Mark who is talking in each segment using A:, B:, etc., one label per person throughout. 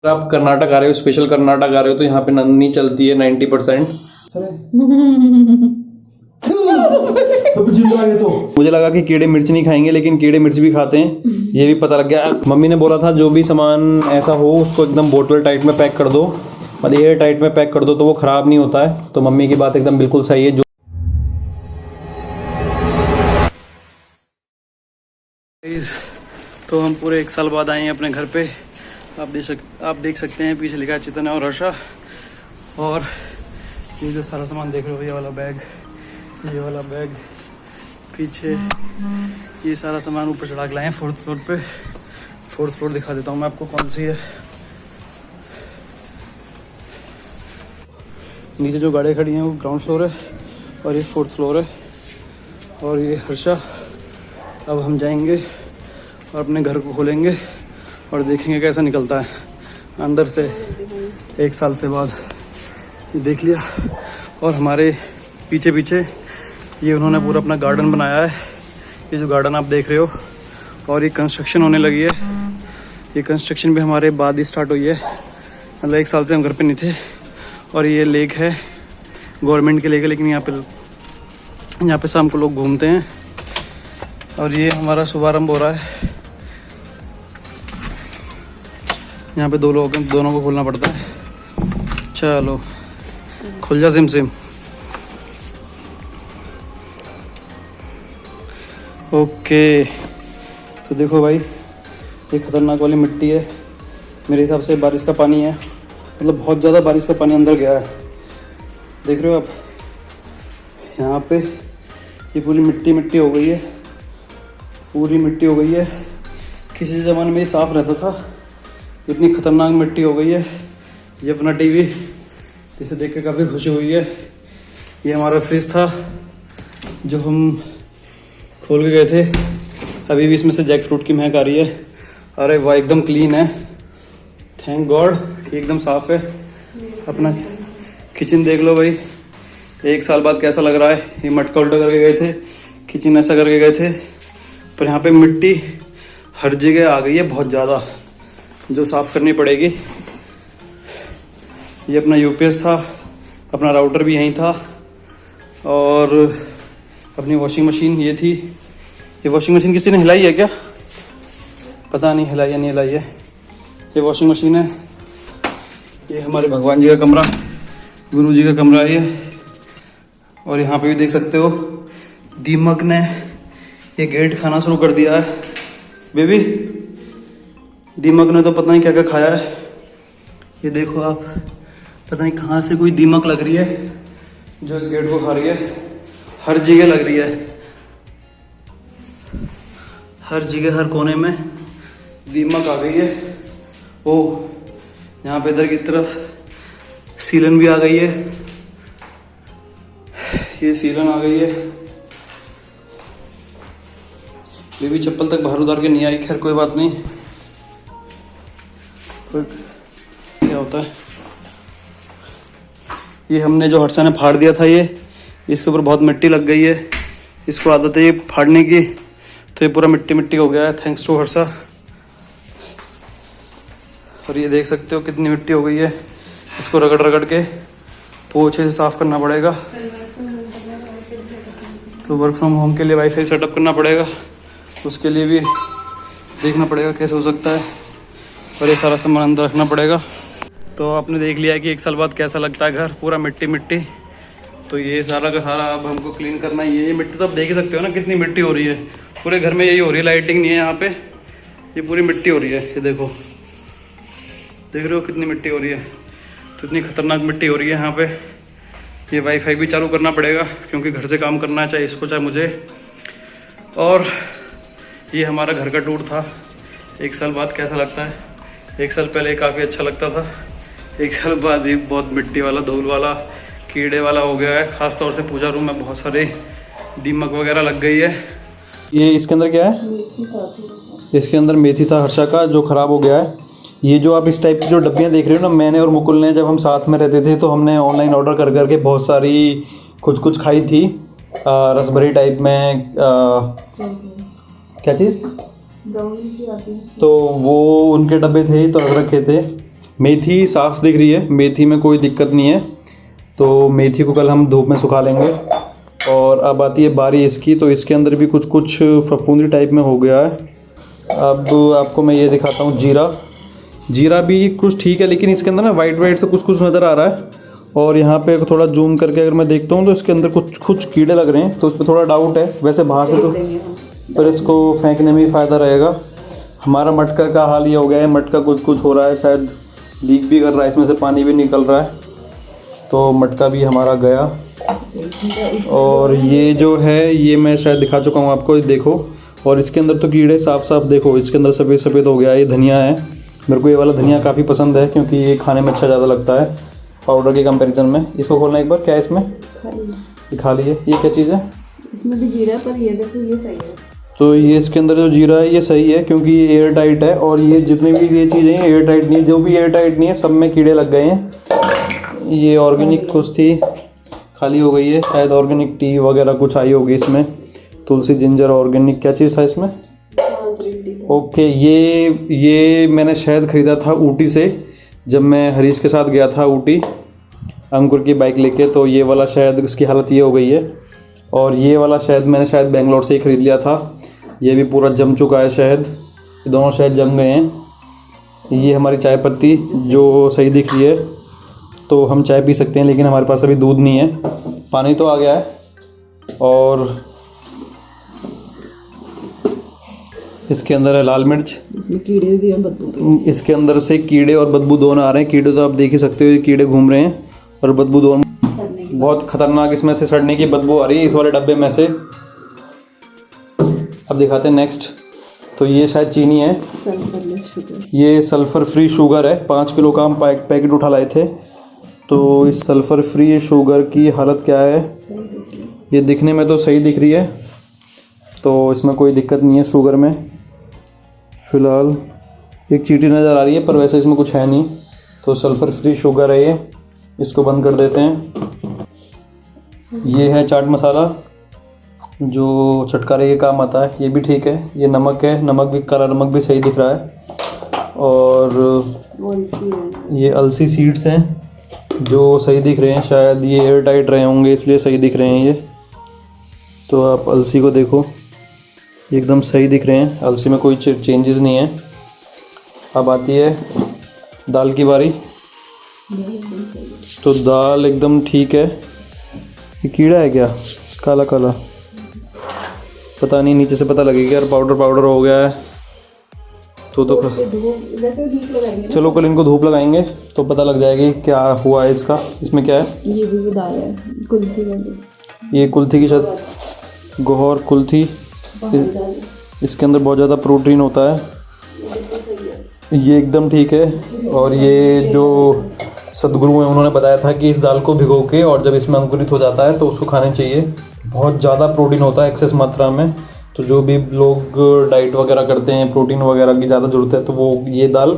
A: आप कर्नाटक आ रहे हो, स्पेशल कर्नाटक आ रहे हो, तो यहाँ पे नंदनी चलती है 90%। मुझे लगा कि कीड़े मिर्च नहीं खाएंगे, लेकिन कीड़े मिर्च भी खाते हैं, ये भी पता लग गया। मम्मी ने बोला था जो भी सामान ऐसा हो उसको एकदम बोतल टाइट में पैक कर दो, मतलब एयर टाइट में पैक कर दो तो वो ख़राब नहीं होता है। तो मम्मी की बात एकदम बिल्कुल सही है। तो हम पूरे 1 साल बाद आए हैं अपने घर पे। आप देख सकते हैं पीछे लिखा है चेतन और हर्षा। और ये जो सारा सामान देख रहे हो, ये वाला बैग, ये वाला बैग, पीछे ये सारा सामान ऊपर चढ़ा के लाए हैं 4th फ्लोर पे। 4th फ्लोर दिखा देता हूँ मैं आपको कौन सी है। नीचे जो गाड़ियाँ खड़ी हैं वो ग्राउंड फ्लोर है और ये 4th फ्लोर है। और ये हर्षा। अब हम जाएंगे और अपने घर को खोलेंगे और देखेंगे कैसा निकलता है अंदर से 1 साल से बाद। ये देख लिया। और हमारे पीछे पीछे ये उन्होंने पूरा अपना गार्डन बनाया है। ये जो गार्डन आप देख रहे हो, और ये कंस्ट्रक्शन होने लगी है। ये कंस्ट्रक्शन भी हमारे बाद ही स्टार्ट हुई है, मतलब 1 साल से हम घर पे नहीं थे। और ये लेक है, गवर्नमेंट के लेक है, लेकिन यहाँ पे शाम को लोग घूमते हैं। और ये हमारा शुभारंभ हो रहा है। यहाँ पे 2 लोग हैं, दोनों को खोलना पड़ता है। चलो खुल जा सिम सिम। ओके, तो देखो भाई, ये खतरनाक वाली मिट्टी है। मेरे हिसाब से बारिश का पानी है, मतलब बहुत ज़्यादा बारिश का पानी अंदर गया है। देख रहे हो आप, यहाँ पे ये पूरी मिट्टी हो गई है, पूरी मिट्टी हो गई है। किसी ज़माने में ये साफ़ रहता था, इतनी खतरनाक मिट्टी हो गई है। ये अपना टीवी, इसे देख के काफ़ी खुशी हुई है। ये हमारा फ्रिज था जो हम खोल के गए थे, अभी भी इसमें से जैक फ्रूट की महक आ रही है। अरे वाह, एकदम क्लीन है, थैंक गॉड, एकदम साफ़ है। अपना किचन देख लो भाई, 1 साल बाद कैसा लग रहा है। ये मटका उल्टा करके गए थे, किचन ऐसा करके गए थे, पर यहाँ पे मिट्टी हर जगह आ गई है बहुत ज़्यादा, जो साफ़ करनी पड़ेगी। ये अपना यूपीएस था, अपना राउटर भी यहीं था, और अपनी वॉशिंग मशीन ये थी। ये वॉशिंग मशीन किसी ने हिलाई है क्या? पता नहीं हिलाई या नहीं हिलाई है। ये वॉशिंग मशीन है। ये हमारे भगवान जी का कमरा, गुरु जी का कमरा है ये। और यहाँ पे भी देख सकते हो, दीमक ने ये गेट खाना शुरू कर दिया है। बेबी, दीमक ने तो पता नहीं क्या क्या खाया है। ये देखो आप, पता नहीं कहाँ से कोई दीमक लग रही है जो इस गेट को खा रही है। हर जगह लग रही है, हर जगह, हर कोने में दीमक आ गई है। ओ, यहाँ पे इधर की तरफ सीलन भी आ गई है। ये सीलन आ गई है। ये भी चप्पल तक बाहर उतार के नहीं आई, खैर कोई बात नहीं। क्या होता है, ये हमने जो हर्षा ने फाड़ दिया था, ये इसके ऊपर बहुत मिट्टी लग गई है। इसको आदत है ये फाड़ने की, तो ये पूरा मिट्टी हो गया है, थैंक्स टू हर्षा। और ये देख सकते हो कितनी मिट्टी हो गई है। इसको रगड़ के पोछे से साफ करना पड़ेगा। तो वर्क फ्रॉम होम के लिए वाईफाई सेटअप करना पड़ेगा, उसके लिए भी देखना पड़ेगा कैसे हो सकता है, और ये सारा सामान अंदर रखना पड़ेगा। तो आपने देख लिया कि 1 साल बाद कैसा लगता है घर, पूरा मिट्टी। तो ये सारा का सारा अब हमको क्लीन करना है। ये मिट्टी तो आप देख ही सकते हो ना कितनी मिट्टी हो रही है। पूरे घर में यही हो रही है, लाइटिंग नहीं है यहाँ पे, ये पूरी मिट्टी हो रही है। ये देखो, देख रहे हो कितनी मिट्टी हो रही है। तो इतनी खतरनाक मिट्टी हो रही है यहाँ पे। ये वाईफाई भी चालू करना पड़ेगा, क्योंकि घर से काम करना है, चाहे इसको चाहे मुझे। और ये हमारा घर का टूर था। 1 साल बाद कैसा लगता है। 1 साल पहले काफ़ी अच्छा लगता था, 1 साल बाद ही बहुत मिट्टी वाला, धूल वाला, कीड़े वाला हो गया है। ख़ास तौर से पूजा रूम में बहुत सारे दीमक वगैरह लग गई है। ये इसके अंदर क्या है? इसके अंदर मेथी था हर्षा का, जो ख़राब हो गया है। ये जो आप इस टाइप की जो डब्बियाँ देख रहे हो ना, मैंने और मुकुल ने जब हम साथ में रहते थे तो हमने ऑनलाइन ऑर्डर कर करके बहुत सारी कुछ खाई थी। रसभरी टाइप में, क्या चीज़, तो वो उनके डब्बे थे तो रख रखे थे। मेथी साफ़ दिख रही है, मेथी में कोई दिक्कत नहीं है। तो मेथी को कल हम धूप में सुखा लेंगे। और अब आती है बारी इसकी, तो इसके अंदर भी कुछ कुछ फफूंदी टाइप में हो गया है। अब आपको मैं ये दिखाता हूँ जीरा। जीरा भी कुछ ठीक है, लेकिन इसके अंदर ना वाइट वाइट से कुछ कुछ नज़र आ रहा है। और यहाँ पे थोड़ा जूम करके अगर मैं देखता हूँ तो इसके अंदर कुछ कुछ कीड़े लग रहे हैं, तो उस पर थोड़ा डाउट है। वैसे बाहर से तो पर इसको फेंकने में ही फ़ायदा रहेगा। हमारा मटका का हाल ये हो गया है, मटका कुछ कुछ हो रहा है, शायद लीक भी कर रहा है, इसमें से पानी भी निकल रहा है। तो मटका भी हमारा गया। और ये जो है ये मैं शायद दिखा चुका हूँ आपको, देखो। और इसके अंदर तो कीड़े साफ साफ देखो, इसके अंदर सफ़ेद सफ़ेद हो गया। ये धनिया है, मेरे को ये वाला धनिया काफ़ी पसंद है क्योंकि ये खाने में अच्छा ज़्यादा लगता है पाउडर के कंपैरिजन में। इसको खोलना एक बार, क्या है इसमें? खाली है। ये क्या चीज़ है? इसमें भी जीरा, पर ये देखो ये सही है। तो ये इसके अंदर जो जीरा है ये सही है क्योंकि ये एयर टाइट है। और ये जितनी भी ये चीज़ें हैं एयर टाइट नहीं, जो भी एयर टाइट नहीं है सब में कीड़े लग गए हैं। ये ऑर्गेनिक कुछ थी, खाली हो गई है। शायद ऑर्गेनिक टी वगैरह कुछ आई होगी इसमें, तुलसी जिंजर ऑर्गेनिक क्या चीज़ था इसमें? ओके, ये मैंने शहद ख़रीदा था ऊटी से, जब मैं हरीश के साथ गया था ऊटी अंकुर की बाइक लेके। तो ये वाला शहद, उसकी हालत ये हो गई है। और ये वाला शहद मैंने शायद बेंगलोर से ही ख़रीद लिया था। ये भी पूरा जम चुका है शहद, ये दोनों शहद जम गए हैं। ये हमारी चाय पत्ती जो सही दिख रही है, तो हम चाय पी सकते हैं, लेकिन हमारे पास अभी दूध नहीं है। पानी तो आ गया है। और इसके अंदर है लाल मिर्च, इसमें कीड़े भी हैं, बदबू। इसके अंदर से कीड़े और बदबू दोनों आ रहे हैं। कीड़े तो आप देख ही सकते हो, ये कीड़े घूम रहे हैं, और बदबू दोनों बहुत खतरनाक इसमें से सड़ने की बदबू आ रही है इस वाले डब्बे में से। अब दिखाते हैं नेक्स्ट। तो ये शायद चीनी है, ये सल्फ़र फ्री शुगर है। 5 किलो का हम पैकेट उठा लाए थे। तो इस सल्फ़र फ्री शुगर की हालत क्या है? ये दिखने में तो सही दिख रही है, तो इसमें कोई दिक्कत नहीं है शुगर में। फ़िलहाल एक चींटी नज़र आ रही है, पर वैसे इसमें कुछ है नहीं। तो सल्फ़र फ्री शुगर है ये, इसको बंद कर देते हैं। ये है चाट मसाला जो चटकारे के काम आता है, ये भी ठीक है। ये नमक है, नमक भी, काला नमक भी सही दिख रहा है। और ये अलसी सीड्स हैं जो सही दिख रहे हैं, शायद ये एयर टाइट रहे होंगे इसलिए सही दिख रहे हैं ये। तो आप अलसी को देखो, एकदम सही दिख रहे हैं, अलसी में कोई चेंजेस नहीं है। अब आती है दाल की बारी। तो दाल एकदम ठीक है। ये कीड़ा है क्या? काला काला पता नहीं, नीचे से पता लगेगा यार, पाउडर पाउडर हो गया है। तो चलो कल इनको धूप लगाएंगे तो पता लग जाएगी क्या हुआ है इसका। इसमें क्या है? ये भी दाल है, कुल्थी वाली। ये कुल्थी की शायद, गोहर कुल्थी। इसके अंदर बहुत ज़्यादा प्रोटीन होता है, ये एकदम ठीक है। और ये जो सदगुरु हैं उन्होंने बताया था कि इस दाल को भिगो के और जब इसमें अंकुरित हो जाता है तो उसको खाने चाहिए। बहुत ज़्यादा प्रोटीन होता है एक्सेस मात्रा में। तो जो भी लोग डाइट वगैरह करते हैं, प्रोटीन वगैरह की ज़्यादा ज़रूरत है, तो वो ये दाल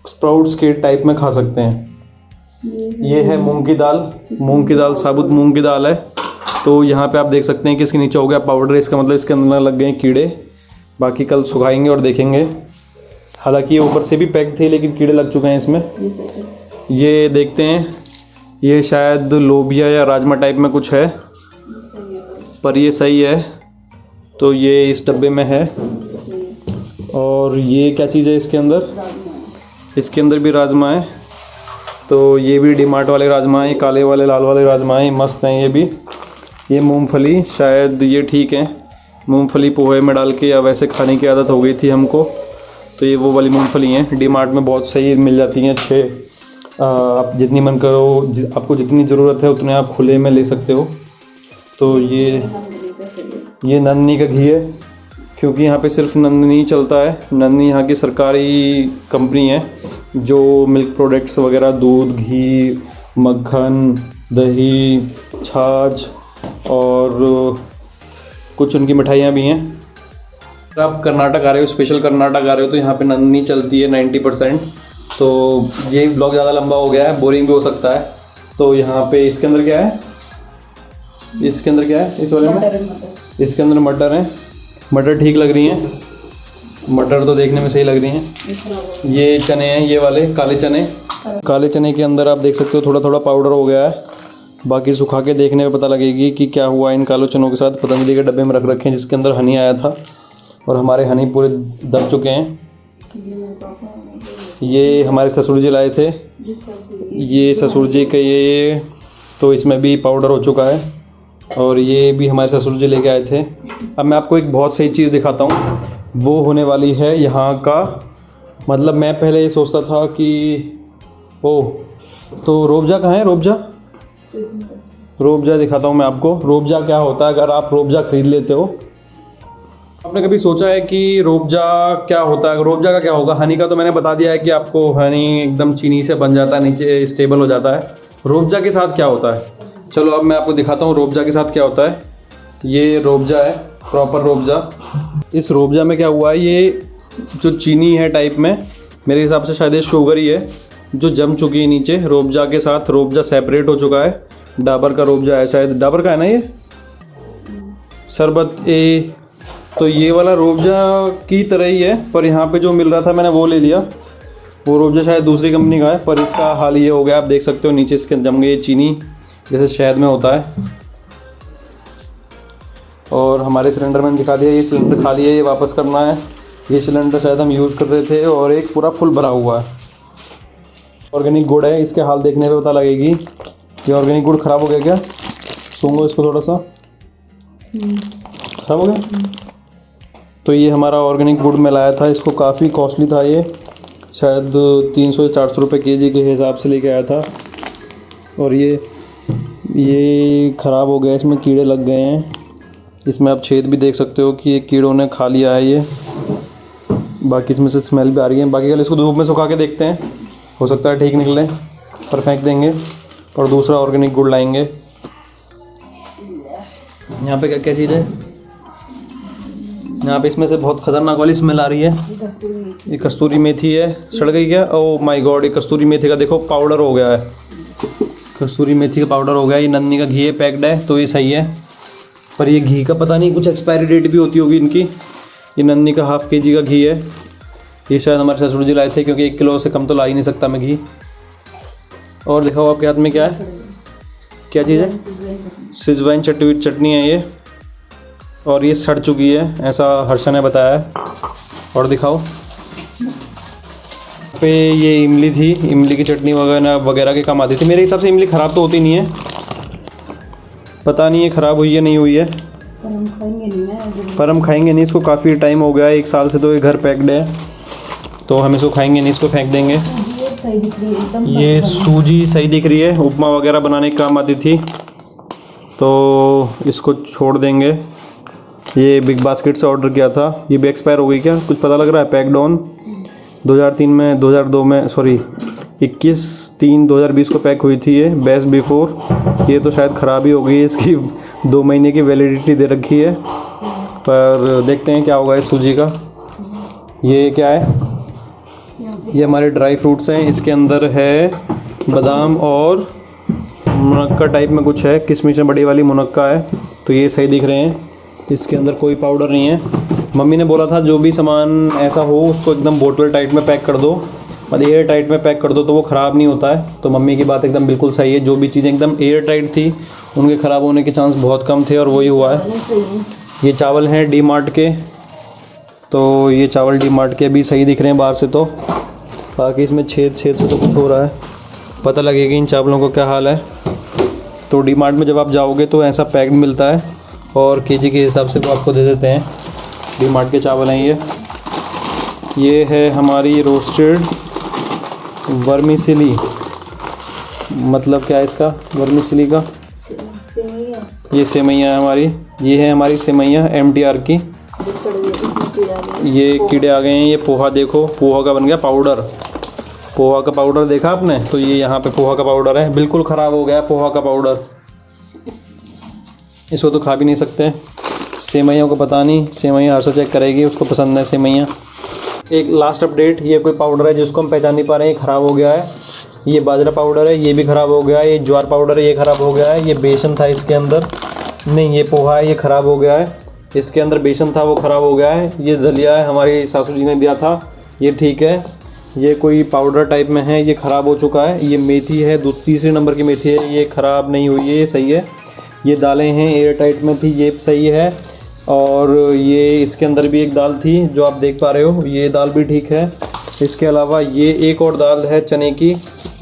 A: स्प्राउट्स के टाइप में खा सकते हैं। ये है मूंग की दाल, मूंग की दाल, साबुत मूंग की दाल है। तो यहाँ पे आप देख सकते हैं कि इसके नीचे हो गया पाउडर, इसका मतलब इसके अंदर लग गए कीड़े। बाकी कल सुखाएंगे और देखेंगे। हालांकि ये ऊपर से भी पैक थे, लेकिन कीड़े लग चुके हैं इसमें। ये देखते हैं, ये शायद लोबिया या राजमा टाइप में कुछ है, पर ये सही है। तो ये इस डब्बे में है। और ये क्या चीज़ है इसके अंदर? इसके अंदर भी राजमा है। तो ये भी डीमार्ट वाले राजमा है, काले वाले लाल वाले राजमा है, मस्त हैं ये भी। ये मूंगफली, शायद ये ठीक है। मूंगफली पोहे में डाल के या वैसे खाने की आदत हो गई थी हमको, तो ये वो वाली मूंगफली हैं। डीमार्ट में बहुत सही मिल जाती हैं, अच्छे। आप जितनी मन करो, आपको जितनी ज़रूरत है उतने आप खुले में ले सकते हो। तो ये नंदनी का घी है, क्योंकि यहाँ पे सिर्फ नंदनी चलता है। नंदनी यहाँ की सरकारी कंपनी है जो मिल्क प्रोडक्ट्स वगैरह, दूध, घी, मक्खन, दही, छाछ और कुछ उनकी मिठाइयाँ भी हैं। अगर आप कर्नाटक आ रहे हो, स्पेशल कर्नाटक आ रहे हो, तो यहाँ पे नंदनी चलती है 90%। तो ये ब्लॉग ज़्यादा लंबा हो गया है, बोरिंग भी हो सकता है। तो यहाँ पे इसके अंदर क्या है? इसके अंदर क्या है इस वाले में? इसके अंदर मटर है। मटर ठीक लग रही हैं, मटर तो देखने में सही लग रही हैं। ये चने हैं, ये वाले काले चने, काले चने के अंदर आप देख सकते हो थोड़ा थोड़ा पाउडर हो गया है। बाकी सुखा के देखने में पता लगेगी कि क्या हुआ इन काले चनों के साथ। पतंजलि के डब्बे में रख रखे हैं जिसके अंदर हनी आया था और हमारे हनी पूरे दब चुके हैं। ये हमारे ससुर जी लाए थे, ये ससुर जी के ये तो इसमें भी पाउडर हो चुका है और ये भी हमारे ससुर जी लेके आए थे। अब मैं आपको एक बहुत सही चीज़ दिखाता हूँ, वो होने वाली है यहाँ का। मतलब मैं पहले ये सोचता था कि ओ तो रोबजा कहाँ है, रोबजा दिखाता हूँ मैं आपको। रोबजा क्या होता है, अगर आप रोबजा ख़रीद लेते हो, आपने कभी सोचा है कि रोबजा क्या होता है? रोबजा का क्या होगा? हनी का तो मैंने बता दिया है कि आपको हनी एकदम चीनी से बन जाता है, नीचे स्टेबल हो जाता है। रोबजा के साथ क्या होता है, चलो अब मैं आपको दिखाता हूँ रोबजा के साथ क्या होता है। ये रोबजा है, प्रॉपर रोबजा। इस रोबजा में क्या हुआ है, ये जो चीनी है टाइप में, मेरे हिसाब से शायद ये शुगर ही है जो जम चुकी है नीचे। रोबजा के साथ रोबजा सेपरेट हो चुका है। डाबर का रोबजा है, शायद डाबर का है ना ये शरबत ए। तो ये वाला रोबजा की तरह ही है, पर यहाँ पे जो मिल रहा था मैंने वो ले लिया। वो रोबजा शायद दूसरी कंपनी का है, पर इसका हाल ये हो गया, आप देख सकते हो नीचे इसके जम गई चीनी जैसे शहद में होता है। और हमारे सिलेंडर मैंने दिखा दिया, ये सिलेंडर खाली है, ये वापस करना है। ये सिलेंडर शायद हम यूज़ कर रहे थे और एक पूरा फुल भरा हुआ है। ऑर्गेनिक गुड़ है, इसके हाल देखने पे पता लगेगी कि ऑर्गेनिक गुड़ ख़राब हो गया क्या। सूंघो इसको थोड़ा सा, ख़राब हो गया। तो ये हमारा ऑर्गेनिक गुड़ में लाया था, इसको काफ़ी कॉस्टली था, ये शायद 300 या 400 रुपये केजी के हिसाब से लेके आया था। और ये ख़राब हो गया, इसमें कीड़े लग गए हैं। इसमें आप छेद भी देख सकते हो कि ये कीड़ों ने खा लिया है ये। बाकी इसमें से स्मेल भी आ रही है। बाकी कल इसको धूप में सुखा के देखते हैं, हो सकता है ठीक निकले, पर फेंक देंगे और दूसरा ऑर्गेनिक गुड़ लाएंगे। यहाँ पे क्या क्या चीज़ है, यहाँ पे इसमें से बहुत ख़तरनाक वाली स्मेल आ रही है। ये कस्तूरी मेथी है, सड़ गई क्या? ओह माय गॉड, ये कस्तूरी मेथी का देखो पाउडर हो गया है। कस्तूरी मेथी का पाउडर हो गया। ये नन्नी का घी है, पैक्ड है तो ये सही है, पर ये घी का पता नहीं कुछ एक्सपायरी डेट भी होती होगी इनकी। ये नन्नी का ½ kg का घी है, ये शायद हमारे ससुर जी लाए थे, क्योंकि 1 किलो से कम तो ला ही नहीं सकता मैं घी। और दिखाओ आपके हाथ में क्या है, क्या चीज़ है? सिजवाइन चटनी है ये, और ये सड़ चुकी है ऐसा हर्षा ने बताया है। और दिखाओ पे ये इमली थी, इमली की चटनी वगैरह के काम आती थी। मेरे हिसाब से इमली ख़राब तो होती नहीं है, पता नहीं ये ख़राब हुई है नहीं हुई है, पर हम खाएंगे नहीं इसको। काफ़ी टाइम हो गया है, 1 साल से तो ये घर पैक्ड है, तो हम इसको खाएंगे नहीं, इसको फेंक देंगे। ये सूजी सही दिख रही है, उपमा वगैरह बनाने के काम आती थी, तो इसको छोड़ देंगे। ये बिग बास्केट से ऑर्डर किया था, ये भी एक्सपायर हो गई क्या, कुछ पता लग रहा है? पैक्ड ऑन 2002 में 21/3/2020 को पैक हुई थी ये, बेस्ट बिफोर। ये तो शायद ख़राब ही हो गई है, इसकी 2 महीने की वैलिडिटी दे रखी है, पर देखते हैं क्या होगा इस सूजी का। ये क्या है, ये हमारे ड्राई फ्रूट्स हैं, इसके अंदर है बादाम और मुनक्का टाइप में कुछ है, किशमिश बड़ी वाली मुनक्का है, तो ये सही दिख रहे हैं। इसके अंदर कोई पाउडर नहीं है। मम्मी ने बोला था जो भी सामान ऐसा हो उसको एकदम बोतल टाइट में पैक कर दो, मतलब एयर टाइट में पैक कर दो, तो वो ख़राब नहीं होता है। तो मम्मी की बात एकदम बिल्कुल सही है, जो भी चीज़ें एकदम एयर टाइट थी उनके ख़राब होने के चांस बहुत कम थे, और वही हुआ है। ये चावल हैं डी मार्ट के, तो ये चावल डी मार्ट के भी सही दिख रहे हैं बाहर से, तो बाकी इसमें छेद से तो कुछ हो रहा है, पता लगेगा इन चावलों को क्या हाल है। तो डी मार्ट में जब आप जाओगे तो ऐसा पैक्ड मिलता है, और केजी के हिसाब से वो आपको दे देते हैं। डी मार्ट के चावल हैं ये है हमारी रोस्टेड वर्मिसेली, मतलब क्या है इसका वर्मिसेली का, ये सेवैयाँ है हमारी, ये है हमारी सेवैयाँ MTR की। ये कीड़े आ गए हैं, ये पोहा देखो, पोहा का बन गया पाउडर, पोहा का पाउडर देखा आपने, तो ये यहाँ पे पोहा का पाउडर है, बिल्कुल ख़राब हो गया पोहा का पाउडर, इसको तो खा भी नहीं सकते। सेवैयों को पता नहीं, सेवैयाँ हर से चेक करेगी, उसको पसंद है सेवैयाँ। एक लास्ट अपडेट, ये कोई पाउडर है जिसको हम पहचान नहीं पा रहे हैं, ख़राब हो गया है। ये बाजरा पाउडर है, ये भी ख़राब हो गया है। ये ज्वार पाउडर है, ये ख़राब हो गया है। ये बेसन था इसके अंदर, नहीं ये पोहा है, ये ख़राब हो गया है। इसके अंदर बेसन था वो ख़राब हो गया है। ये दलिया है, हमारी सासू जी ने दिया था, ये ठीक है।
B: ये कोई पाउडर टाइप में है, ये ख़राब हो चुका है। ये मेथी है, तीसरे नंबर की मेथी है, ये ख़राब नहीं हुई है, ये सही है। ये दालें हैं, एयर टाइट में थी, ये सही है। और ये इसके अंदर भी एक दाल थी जो आप देख पा रहे हो, ये दाल भी ठीक है। इसके अलावा ये एक और दाल है चने की,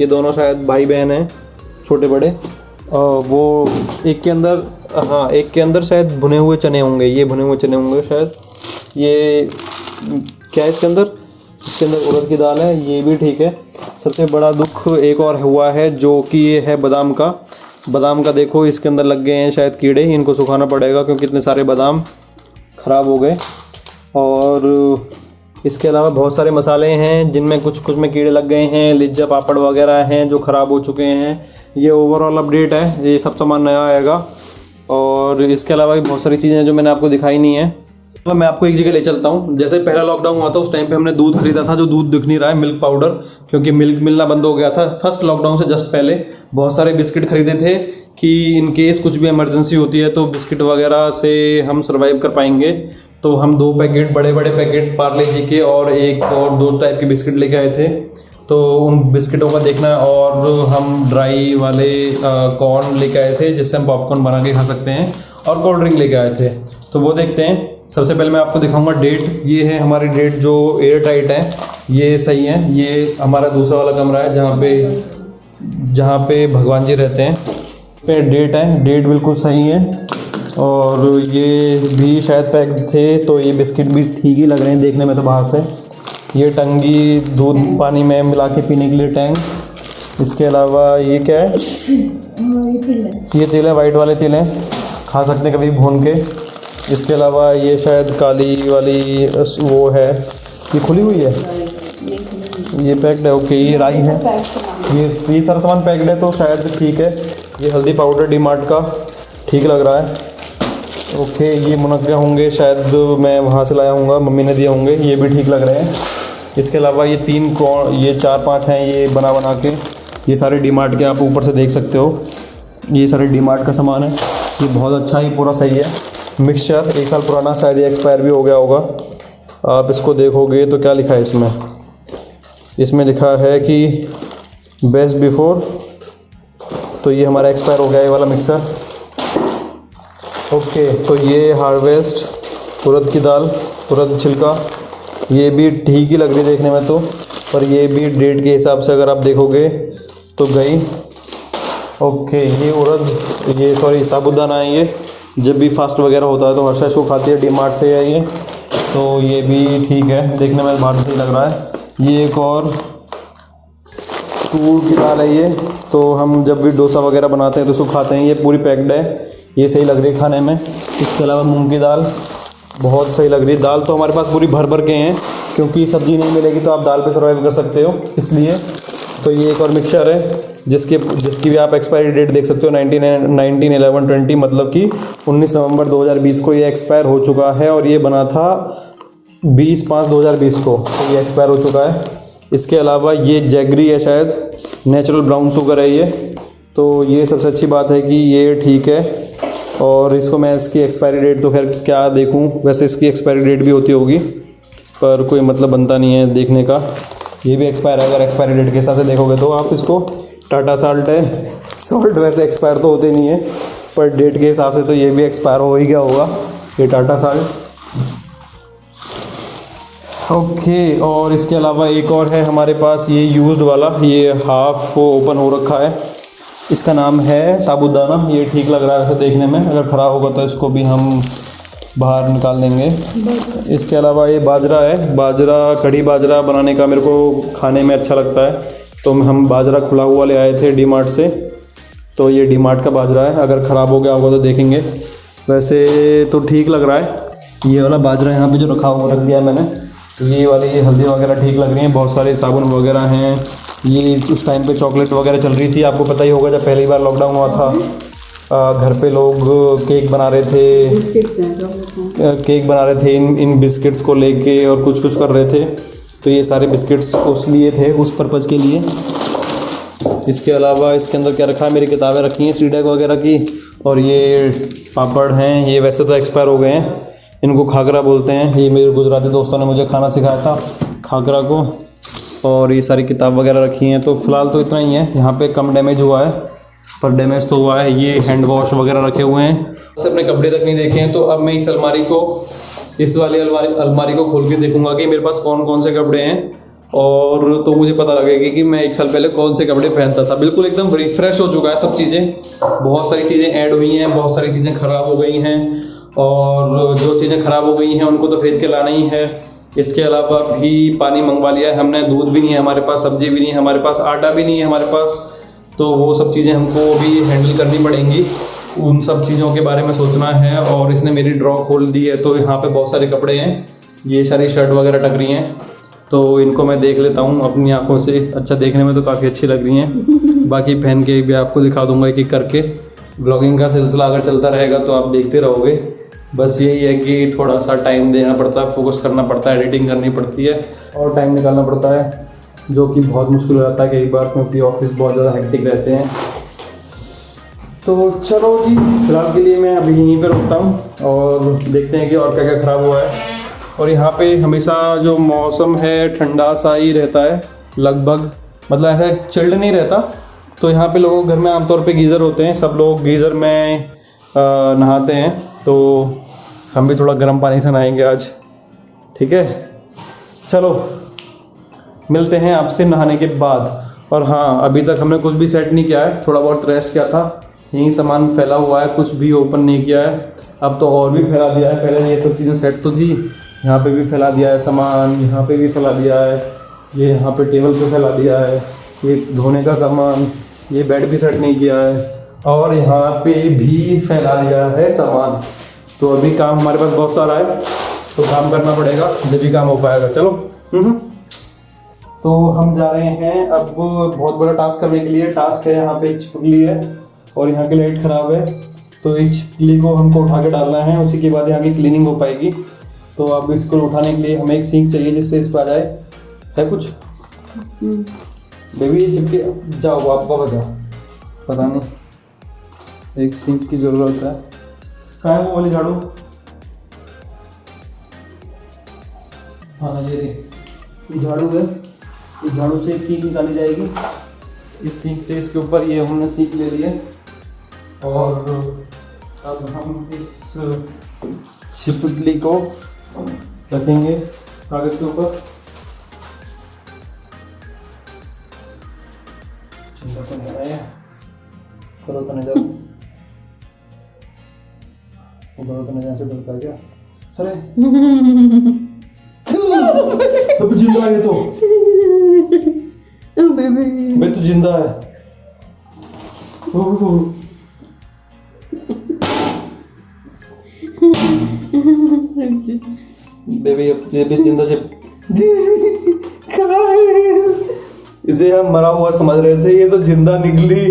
B: ये दोनों शायद भाई बहन हैं, छोटे बड़े। वो एक के अंदर, हाँ एक के अंदर शायद भुने हुए चने होंगे, ये भुने हुए चने होंगे शायद। ये क्या है इसके अंदर? इसके अंदर उड़द की दाल है, ये भी ठीक है। सबसे बड़ा दुख एक और हुआ है जो कि ये है बादाम का। बादाम का देखो, इसके अंदर लग गए हैं शायद कीड़े, इनको सुखाना पड़ेगा क्योंकि इतने सारे बादाम ख़राब हो गए। और इसके अलावा बहुत सारे मसाले हैं जिनमें कुछ में कीड़े लग गए हैं, लिज्जा पापड़ वगैरह हैं जो ख़राब हो चुके हैं। ये ओवरऑल अपडेट है, ये सब सामान नया आएगा। और इसके अलावा भी बहुत सारी चीज़ें हैं जो मैंने आपको दिखाई नहीं है। तो मैं आपको एक जगह ले चलता हूँ। जैसे पहला लॉकडाउन हुआ था उस टाइम पे हमने दूध खरीदा था, जो दूध दिख नहीं रहा है, मिल्क पाउडर, क्योंकि मिल्क मिलना बंद हो गया था। फर्स्ट लॉकडाउन से जस्ट पहले बहुत सारे बिस्किट खरीदे थे कि इन केस कुछ भी इमरजेंसी होती है तो बिस्किट वगैरह से हम सर्वाइव कर पाएंगे। तो हम 2 पैकेट, बड़े बड़े पैकेट पार्ले जी के और एक और 2 टाइप के बिस्किट लेके आए थे। तो उन बिस्किटों का देखना है। और हम ड्राई वाले कॉर्न लेके आए थे जिससे हम पॉपकॉर्न बना के खा सकते हैं, और कोल्ड ड्रिंक लेके आए थे। तो वो देखते हैं। सबसे पहले मैं आपको दिखाऊंगा डेट। ये है हमारी डेट जो एयर टाइट है, ये सही है। ये हमारा दूसरा वाला कमरा है जहाँ पे भगवान जी रहते हैं। पे डेट है, डेट बिल्कुल सही है। और ये भी शायद पैक थे, तो ये बिस्किट भी ठीक ही लग रहे हैं देखने में तो बाहर से। ये टंगी दूध पानी में मिला के पीने के लिए टैंक। इसके अलावा ये क्या है? ये तिल है, वाइट वाले तिल हैं, खा सकते हैं कभी भून के। इसके अलावा ये शायद काली वाली वो है, ये खुली हुई है, ये पैक्ड है। ओके, ये राई है, ये सारा सामान पैक्ड है तो शायद ठीक है। ये हल्दी पाउडर डीमार्ट का ठीक लग रहा है। ओके, ये मुनक्के होंगे शायद, मैं वहाँ से लाया हूँगा, मम्मी ने दिए होंगे, ये भी ठीक लग रहे हैं। इसके अलावा ये 4-5 हैं, ये बना के, ये सारे डीमार्ट के आप ऊपर से देख सकते हो। ये सारे डीमार्ट का सामान है, ये बहुत अच्छा ही पूरा सही है। मिक्सचर 1 साल पुराना, शायद ये एक्सपायर भी हो गया होगा। आप इसको देखोगे तो क्या लिखा है इसमें लिखा है कि बेस्ट बिफोर, तो ये हमारा एक्सपायर हो गया ये वाला मिक्सर। ओके, तो ये हार्वेस्ट उड़द की दाल, उड़द छिलका, ये भी ठीक ही लग रही है देखने में तो, पर ये भी डेट के हिसाब से अगर आप देखोगे तो गई। ओके, ये उड़द, ये सॉरी साबुदाना है। ये जब भी फास्ट वगैरह होता है तो हर्षा इसको खाती है, डीमार्ट से है ये, तो ये भी ठीक है देखने में, बाहर से लग रहा है। ये एक और तूर की दाल है ये, तो हम जब भी डोसा वगैरह बनाते हैं तो उसको खाते हैं, ये पूरी पैक्ड है, ये सही लग रही है खाने में। इसके अलावा मूंग की दाल बहुत सही लग रही है। दाल तो हमारे पास पूरी भर के हैं, क्योंकि सब्ज़ी नहीं मिलेगी तो आप दाल पे सर्वाइव कर सकते हो, इसलिए। तो ये एक और मिक्सचर है जिसकी भी आप एक्सपायरी डेट देख सकते हो, 19/11/20, मतलब कि 19 नवंबर 2020 को ये एक्सपायर हो चुका है। और ये बना था 20/5/2020 को, तो ये एक्सपायर हो चुका है। इसके अलावा ये जैगरी है शायद, नेचुरल ब्राउन शुगर है ये, तो ये सबसे अच्छी बात है कि ये ठीक है। और इसको मैं इसकी एक्सपायरी डेट तो खैर क्या देखूं, वैसे इसकी एक्सपायरी डेट भी होती होगी पर कोई मतलब बनता नहीं है देखने का। ये भी एक्सपायर है, अगर एक्सपायरी डेट के हिसाब से देखोगे तो आप इसको। टाटा साल्ट है, सॉल्ट वैसे एक्सपायर तो होते नहीं है पर डेट के हिसाब से तो ये भी एक्सपायर हो ही गया होगा, ये टाटा साल्ट। ओके, और इसके अलावा एक और है हमारे पास, ये यूज्ड वाला, ये हाफ ओपन हो रखा है, इसका नाम है साबुदाना। ये ठीक लग रहा है वैसे देखने में, अगर ख़राब होगा तो इसको भी हम बाहर निकाल देंगे। इसके अलावा ये बाजरा है, बाजरा, कढ़ी बाजरा बनाने का मेरे को खाने में अच्छा लगता है, तो हम बाजरा खुला हुआ ले आए थे डीमार्ट से। तो ये डीमार्ट का बाजरा है, अगर ख़राब हो गया होगा तो देखेंगे, वैसे तो ठीक लग रहा है। ये वाला बाजरा यहाँ पे जो रख दिया मैंने, ये वाली हल्दी वगैरह ठीक लग रही है। बहुत सारे साबुन वगैरह हैं। ये उस टाइम पे चॉकलेट वगैरह चल रही थी, आपको पता ही होगा, जब पहली बार लॉकडाउन हुआ था, घर पे लोग केक बना रहे थे, इन बिस्किट्स को लेके और कुछ कर रहे थे। तो ये सारे बिस्किट्स उस लिए थे, उस पर्पज़ के लिए। इसके अलावा इसके अंदर क्या रखा है, मेरी किताबें रखी हैं सीडेक वगैरह की, और ये पापड़ हैं। ये वैसे तो एक्सपायर हो गए हैं, इनको खाकरा बोलते हैं, ये मेरे गुजराती दोस्तों ने मुझे खाना सिखाया था खाकरा को। और ये सारी किताब वगैरह रखी हैं। तो फ़िलहाल तो इतना ही है, यहाँ पे कम डैमेज हुआ है, पर डैमेज तो हुआ है। ये हैंड वॉश वगैरह रखे हुए हैं, बस अपने कपड़े तक नहीं देखे हैं। तो अब मैं इस वाली अलमारी को खोल के देखूंगा कि मेरे पास कौन कौन से कपड़े हैं, और तो मुझे पता लगेगा कि मैं 1 साल पहले कौन से कपड़े पहनता था। बिल्कुल एकदम रिफ्रेश हो चुका है सब चीज़ें, बहुत सारी चीज़ें ऐड हुई हैं, बहुत सारी चीज़ें ख़राब हो गई हैं, और जो चीज़ें ख़राब हो गई हैं उनको तो खरीद के लाना ही है। इसके अलावा भी पानी मंगवा लिया है हमने, दूध भी नहीं है हमारे पास, सब्जी भी नहीं है हमारे पास, आटा भी नहीं है हमारे पास। तो वो सब चीज़ें हमको भी हैंडल करनी पड़ेंगी, उन सब चीज़ों के बारे में सोचना है। और इसने मेरी ड्रॉ खोल दी है, तो यहाँ पे बहुत सारे कपड़े हैं, ये सारी शर्ट वगैरह टक रही हैं, तो इनको मैं देख लेता हूँ अपनी आंखों से। अच्छा, देखने में तो काफ़ी अच्छी लग रही हैं, बाकी पहन के भी आपको दिखा दूँगा कि करके। ब्लॉगिंग का सिलसिला अगर चलता रहेगा तो आप देखते रहोगे। बस यही है कि थोड़ा सा टाइम देना पड़ता है, फोकस करना पड़ता है, एडिटिंग करनी पड़ती है और टाइम निकालना पड़ता है, जो कि बहुत मुश्किल हो जाता है कई बार, क्योंकि ऑफिस बहुत ज़्यादा हेक्टिक रहते हैं। तो चलो जी, फिलहाल के लिए मैं अभी यहीं पर रुकता हूँ और देखते हैं कि और क्या क्या ख़राब हुआ है। और यहाँ पे हमेशा जो मौसम है ठंडा सा ही रहता है लगभग, मतलब ऐसा चिल्ड नहीं रहता। तो यहाँ पे लोगों के घर में आमतौर पे गीज़र होते हैं, सब लोग गीज़र में नहाते हैं, तो हम भी थोड़ा गर्म पानी से नहाएंगे आज, ठीक है। चलो मिलते हैं आपसे नहाने के बाद। और हाँ, अभी तक हमने कुछ भी सेट नहीं किया है, थोड़ा बहुत रेस्ट किया था, यही सामान फैला हुआ है, कुछ भी ओपन नहीं किया है। अब तो और भी फैला दिया है, पहले ये सब चीज़ें सेट तो थी, यहाँ पे भी फैला दिया है सामान, यहाँ पे भी फैला दिया है, ये यहाँ पे टेबल पे फैला दिया है, ये धोने का सामान, ये बेड भी सेट नहीं किया है, और यहाँ पे भी फैला दिया है सामान। तो अभी काम हमारे पास बहुत सारा है, तो काम करना पड़ेगा, जब भी काम हो पाएगा। चलो तो हम जा रहे हैं अब बहुत बड़ा टास्क करने के लिए। टास्क है यहाँ पे छिपकली है और यहाँ की लाइट ख़राब है, तो इस छिपकली को हमको उठा के डालना है, उसी के बाद यहाँ की क्लीनिंग हो पाएगी। तो अब इसको उठाने के लिए हमें एक सींक चाहिए जिससे इस पर आ जाए। है कुछ बेबी, ये चिपके जाओ, आप वापस जाओ, पता नहीं, एक सींक की ज़रूरत है। कहाँ है वो वाली झाड़ू? हाँ ये झाड़ू है, इस झाड़ू से एक सींक निकाली जाएगी। इस सींक से इसके ऊपर ये हमने सींक ले लिए, और अब हम इस छिपकली को रखेंगे कागज़ के ऊपर। चिंता तो नहीं है, करो तो नहीं जाओ, करो तो नहीं जाए से डरता है क्या? अरे तो जिंदा है, तो बेबी तो जिंदा है। बेबी अब जिंदा से इसे हम मरा हुआ समझ रहे थे, ये तो जिंदा निकली।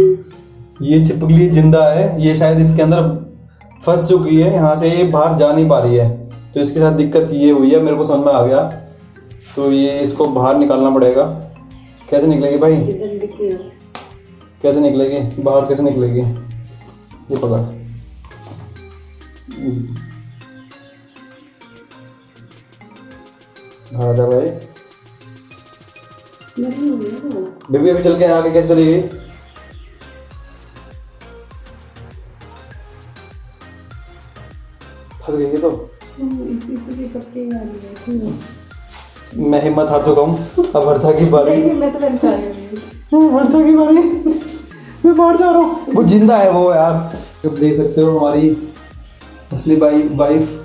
B: ये छिपकली जिंदा है, ये शायद इसके अंदर फंस चुकी है, यहाँ से ये बाहर जा नहीं पा रही है, तो इसके साथ दिक्कत ये हुई है, मेरे को समझ में आ गया। तो ये इसको बाहर निकालना पड़ेगा। कैसे निकलेगी भाई? कैसे निकलेगी बाहर, कैसे निकलेगी? ये पकड़, हाँ जा भाई। बेबी अभी चल के आगे कैसे चली गई? फंस गई है तो मैं हिम्मत हार चुका हूँ। अब वर्षा की बारी, वर्षा की बारी, मैं बाहर जा रहा हूँ। वो जिंदा है वो यार, जब देख सकते हो हमारी असली वाइफ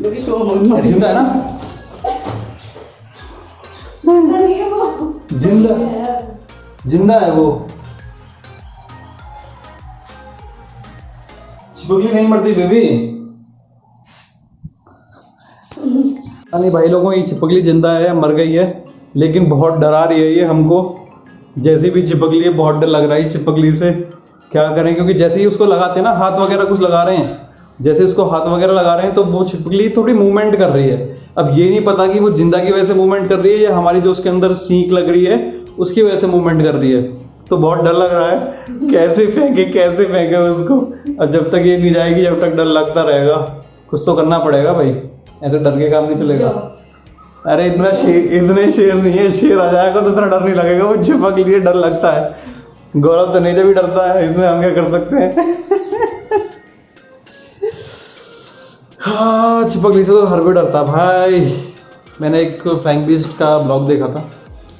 B: जिंदा है ना? जिंदा है वो। छिपकली नहीं मरती बेबी। नहीं भाई लोगों, ये छिपकली जिंदा है, मर गई है, लेकिन बहुत डरा रही है ये हमको। जैसी भी छिपकली है, बहुत डर लग रहा है छिपकली से। क्या करें, क्योंकि जैसे ही उसको लगाते हैं ना, हाथ वगैरह कुछ लगा रहे हैं, जैसे उसको हाथ वगैरह लगा रहे हैं, तो वो छिपकली थोड़ी मूवमेंट कर रही है। अब ये नहीं पता कि वो जिंदा की वजह से मूवमेंट कर रही है या हमारी जो उसके अंदर सींक लग रही है उसकी वजह से मूवमेंट कर रही है। तो बहुत डर लग रहा है, कैसे फेंके उसको। अब जब तक ये नहीं जाएगी, जब तक डर लगता रहेगा। कुछ तो करना पड़ेगा भाई, ऐसे डर के काम नहीं चलेगा। अरे इतने शेर नहीं है, शेर आ जाएगा तो इतना डर नहीं लगेगा, वो चिपक लिए डर लगता है। गौरव तो नहीं जब भी डरता है, इसमें हम क्या कर सकते हैं। हाँ, चिपकली से तो हर कोई डरता भाई। मैंने एक फ्लाइंग बीस्ट का ब्लॉग देखा था,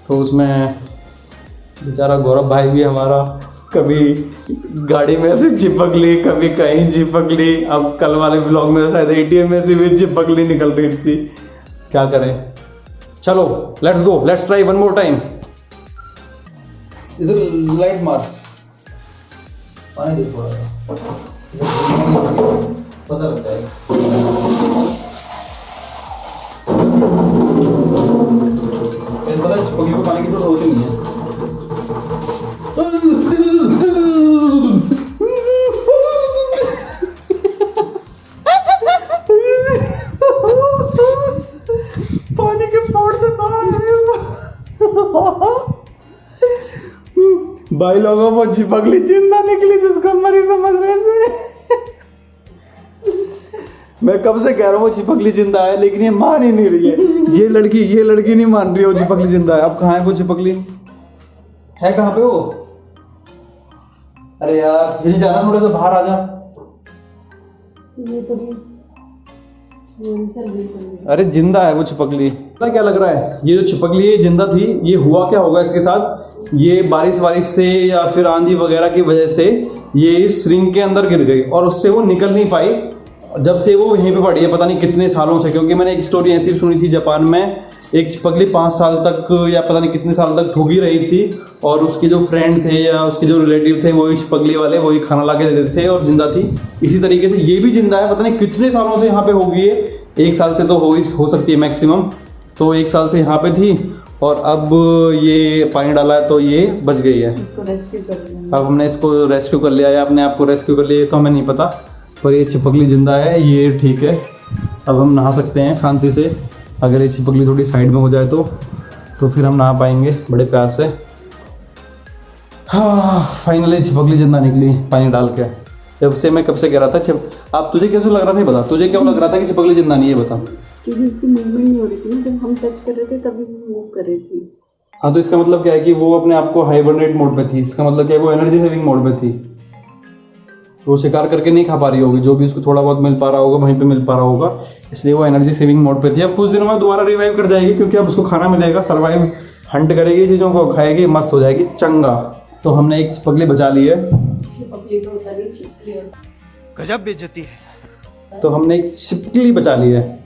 B: तो उसमें बेचारा गौरव भाई भी हमारा कभी गाड़ी में से चिपक ली, कभी कहीं चिपक ली। अब कल वाले ब्लॉग में शायद ATM में से भी चिपकली निकल रही थी। क्या करें, चलो let's go, let's try one more time. इधर लाइट मार, पानी दे थोड़ा सा, पता लगता है। पता है चिपकली को पानी की जरूरत होती नहीं है। पानी के पोर्ट से बाहर भाई लोगों वो चिपकली जिंदा निकली जिसको मरी समझ रहे थे। मैं कब से कह रहा हूँ वो चिपकली जिंदा है, लेकिन ये मान ही नहीं रही है। ये लड़की नहीं मान रही है वो चिपकली जिंदा है। अब कहाँ है वो चिपकली, है कहाँ पे वो? अरे यार यही जाना, थोड़ा सा बाहर आ जा। अरे जिंदा है वो चिपकली। पता क्या लग रहा है, ये जो चिपकली है जिंदा थी, ये हुआ क्या होगा इसके साथ, ये बारिश से या फिर आंधी वगैरह की वजह से ये श्रिंक के अंदर गिर गई और उससे वो निकल नहीं पाई। जब से वो यहीं पे पड़ी है, पता नहीं कितने सालों से। क्योंकि मैंने एक स्टोरी ऐसी सुनी थी, जापान में एक चिपकली 5 साल तक या पता नहीं कितने साल तक ठुकी रही थी, और उसके जो फ्रेंड थे या उसके जो रिलेटिव थे वही चिपकली वाले वही खाना ला के देते थे और जिंदा थी। इसी तरीके से ये भी जिंदा है, पता नहीं कितने सालों से यहाँ पे होगी ये। 1 साल से तो हो सकती है मैक्सिमम, तो 1 साल से यहाँ पे थी और अब ये पानी डाला है तो ये बच गई है।
C: इसको रेस्क्यू कर लिया।
B: अब हमने इसको रेस्क्यू कर लिया या अपने आप को रेस्क्यू कर लिया तो हमें नहीं पता, पर ये चिपकली जिंदा है, ये ठीक है। अब हम नहा सकते हैं शांति से। अगर ये चिपकली थोड़ी साइड में हो जाए तो फिर हम नहा पाएंगे बड़े प्यार से। हाँ, फाइनली चिपकली जिंदा निकली पानी डाल के। जब से मैं कब से कह रहा था अब तुझे कैसे लग रहा था बता, तुझे क्या लग रहा था कि चिपकली जिंदा नहीं है बता?
C: क्योंकि उसकी मूवमेंट नहीं हो रही थी ना, जब हम टच कर रहे थे तभी वो मूव कर रही थी।
B: हाँ, तो इसका मतलब क्या है कि वो अपने आप को हाइबरनेट मोड पे थी। इसका मतलब क्या है, वो एनर्जी सेविंग मोड पे थी। वो शिकार करके नहीं खा पा रही होगी, जो भी उसको थोड़ा बहुत मिल पा रहा होगा वहीं पे मिल पा रहा होगा, इसलिए वो एनर्जी सेविंग मोड पे थी। अब कुछ दिनों में दोबारा रिवाइव कर जाएगी, क्योंकि अब उसको खाना मिलेगा, सर्वाइव हंट करेगी, चीज़ों को खाएगी, मस्त हो जाएगी चंगा। तो हमने एक चिपकली बचा ली है।
C: गजब बेइज्जती है।
B: तो हमने एक चिपकली बचा ली है।